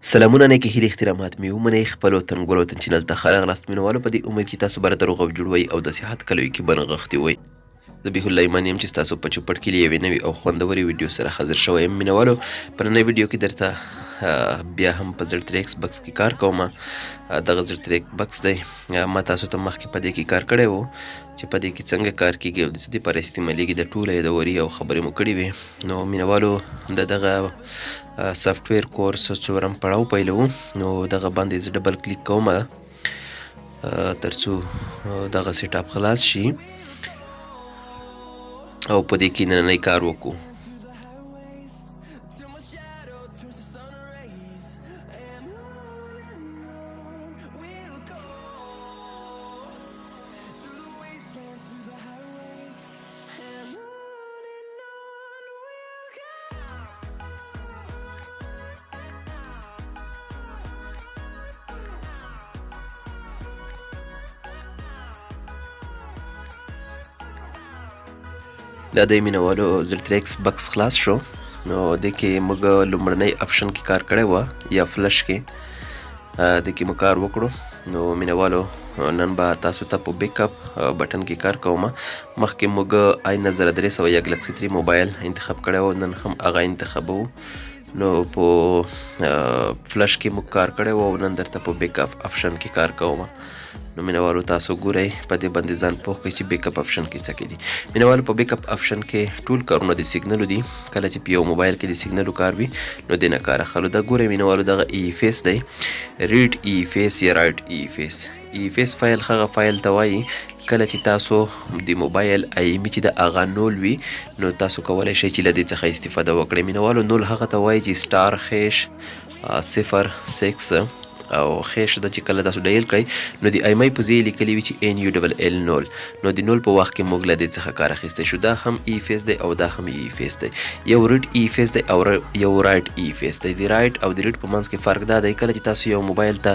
سلامونه نیکې هیلې احترامات مې ومنئ خپلو تنګولو ته چینل ته ښه راغلاست مینوالو په دې امید چې تاسو به راته روغ او جوړ وئ او د صحت کلیو کې به نغښتي وئ زه بیح الله ایمان یم چې ستاسو په چوپړ کې له یوې نوې او خوندورې ویډیو سره حاضر شوی یم مینوالو په نننۍ ویډیو کې درته بیا هم په زړه ترې ایکس بکس کې کار کوم دغه زړه ترې بکس دی ما تاسو ته مخکې په دې کې کار کړی و چې په دې کې څنګه کار کیږي او د څه دپاره استعمالیږي د ټوله یې د وري او خبرې مو کړې وې نو مینوالو د دغه سافټویر کورس څلورم پړاو پیلوو نو دغه باندې زه ډبل کلیک کوم تر څو دغه سیټ اپ خلاص شي او په دې کې نننی کار وکړو دا د مینوالو زړه ترې ایکس بکس خلاص شو نو دې کې موږ لومړنی اپشن کې کار کړی و یا فلش کې دې کې مو کار وکړو نو مینوالو نن به تاسو ته په بیک اپ بټن کې کار کوم مخکې موږ i9301 ګلکسي 3 موبایل انتخاب کړی و نن هم هغه انتخابو نو په فلش کې موږ کار کړی و او نن درته په بیک اپ اپشن کې کار کوم نو مینوالو تاسو ګورئ په دې باندې ځان پوه کړئ چې بیک اپ اپشن کې څه کې دي مینوالو په بیک اپ اپشن کې ټول کارونه د سیګنلو دي کله چې په یو موبایل کې د سیګنلو کار وي نو دې نه کار اخلو دا ګورئ مینوالو دغه ای فیس دی ریډ ای فیس یا رایټ ای فیس ای فیس فایل هغه فایل ته وایي کله چې تاسو د موبایل ایمي چې د هغه نول وي نو تاسو کولی شئ چې له دې څخه استفاده وکړئ مینوالو نول هغه ته وایي چې سټار خیش 06 او خیش د چې کله تاسو ډایل کړئ نو د ایمای په ځای لیکلی وي چې NULL نول نو د نول په وخت کې موږ له دې څخه کار اخیستی شو دا هم ای فیس دی او دا هم ای فیس دی یو ریډ ای فیس دی او یو رایټ ای فیس دی د رایټ او د ریډ په منځ کې فرق دا دی کله چې تاسو یو موبایل ته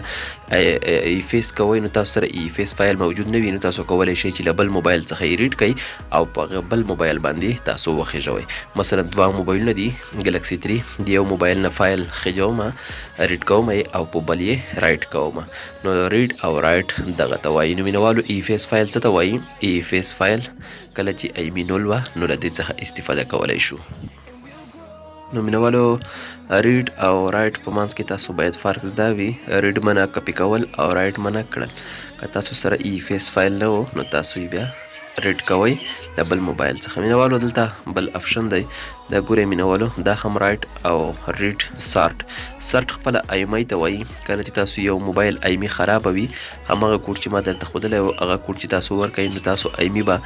ای فیس کوئ نو تاسو سره ای فیس فایل موجود نه وي نو تاسو کولی شئ چې له بل موبایل څخه یې ریډ کړئ او په هغه بل موبایل باندې تاسو وخیژوئ مثلا دوه موبایلونه دي ګلکسي 3 د یو موبایل نه فایل خیژوم ریډ کوم او په بل یې رایټ کوم نو ریډ او رایټ دغه ته وایي نو مینوالو ای فیس فایل څه ته وایي ای فیس فایل کله چې ایمي نول وه نو له دې څخه استفاده کولی شو نو مینوالو ریډ او رایټ په منځ کې تاسو باید فرق زده وي ریډ منه کپي کول او رایټ منه کړل که تاسو سره ای فیس فایل نه و نو تاسو یې بیا ریډ کوئ له بل موبایل څخه مینوالو دلته بل اپشن دی دا ګورئ مینوالو دا هم رایټ او ریډ سارټ خپله ایمای ته وایي کله چې تاسو یو موبایل ایمي خرابه وي همغه کوډ چې ما درته ښودلی و هغه کوډ چې تاسو ورکوئ نو تاسو ایمي به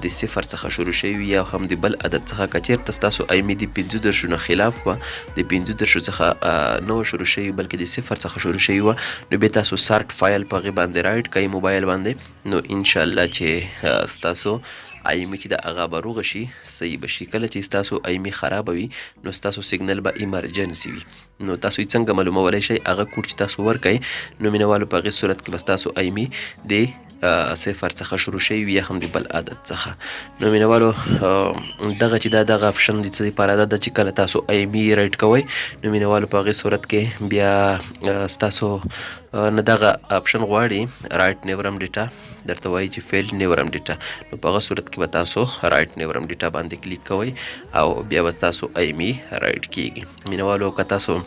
د صفر څخه شروع شوي وي یا هم د بل عدد څخه که چېرته ستاسو ایمي د 15 نه خلاف وه د 15 څخه نه وه شروع شوي بلکې د صفر څخه شروع شوي وه نو بیا تاسو سارټ فایل په هغې باندې رایټ کوئ موبایل باندې نو انشاءالله چې ستاسو ایمي چې د هغه به روغه شي صحیح به شي کله چې ستاسو ایمي خرابه وي نو ستاسو سیګنل به ایمرجنسي وي نو تاسو یې څنګه معلومولی شئ هغه کوډ چې تاسو ورکئ نو مینوالو په هغې صورت کې به ستاسو ایمي د صفر څخه شروع شوي وي یا هم د بل عدد څخه نو مینوالو دغه چې دغه اپشن د څه دپاره ده چې کله تاسو ایمي رایټ کوئ نو مینوالو په هغې صورت کې بیا ستاسو نه دغه اپشن غواړي رایټ نیورم ډیټا درته وایي چې فیلډ نیورم ډیټا نو په هغه صورت کې به تاسو رایټ نیورم ډیټا باندې کلیک کوئ او بیا به تاسو ایمي رایټ کیږي مینوالو که تاسو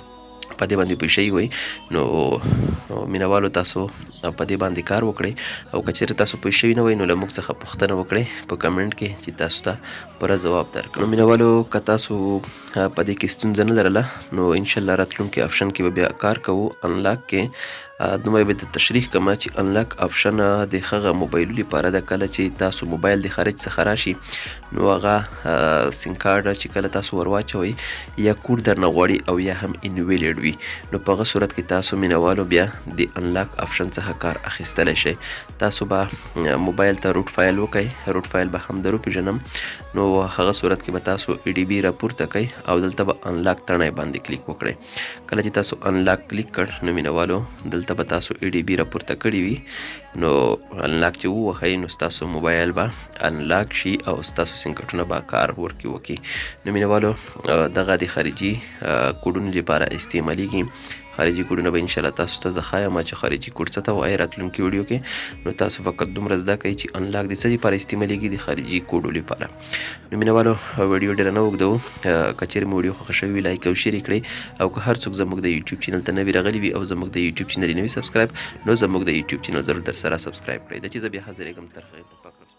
په دې باندې پوه شوي وئ نو مینوالو تاسو په دې باندې کار وکړئ او که چېرې تاسو پوه شوي نه وئ نو له موږ څخه پوښتنه وکړئ په کمنټ کې چې تاسو ته پوره ځواب درکړو نو مینوالو که تاسو په دې کې ستونزه نه لرله نو انشاءالله راتلونکي اپشن کې به بیا کار کوو انلاک کې دومره به د تشریح کومه چې انلاک اپشن د هغه موبایلو لپاره ده کله چې تاسو موبایل د خارج څخه راشي نو هغه سیم کارډ چې کله تاسو ور واچوئ یا کوډ درنه غواړي او یا هم انویلیډ وي نو په هغه صورت کې تاسو مینوالو بیا د انلاک اپشن څخه کار اخیستلی شئ تاسو به موبایل ته روټ فایل وکئ روټ فایل به هم درو پیژنم نو هغه صورت کې به تاسو EDB راپورته کوئ او دلته به انلاک تڼۍ باندې کلیک وکړئ کله چې تاسو انلاک کلیک کړ نو مینوالو دلته به تاسو EDB راپورته کړي وي نو انلاک چې ووهئ نو ستاسو موبایل به انلاک شي او ستاسو سینکټونه به کار وکړي نو مینوالو دغه د خارجي کوډونو لپاره استعمالیږي خارجي کوډونه به ان شاء الله تاسو ته زه ښایم چې خارجي کوډ څه ته وایي راتلونکي ویډیو کې. نو تاسو فقط دومره زده کړئ چې انلاک د څه لپاره استعمالیږي، د خارجي کوډو لپاره. نو مینوالو ویډیو ډېره نه اوږدوو، که چیرې مو ویډیو خوښه شوې وي لایک او شیر کړئ، او که هر څوک زموږ د یوټیوب چینل ته نوي راغلي وي او زموږ د یوټیوب چینل یې نوي سبسکرایب، نو زموږ د یوټیوب چینل ضرور درسره سبسکرایب کړئ. دا چې زه بیا حاضرېږم تر هغې په پاک رب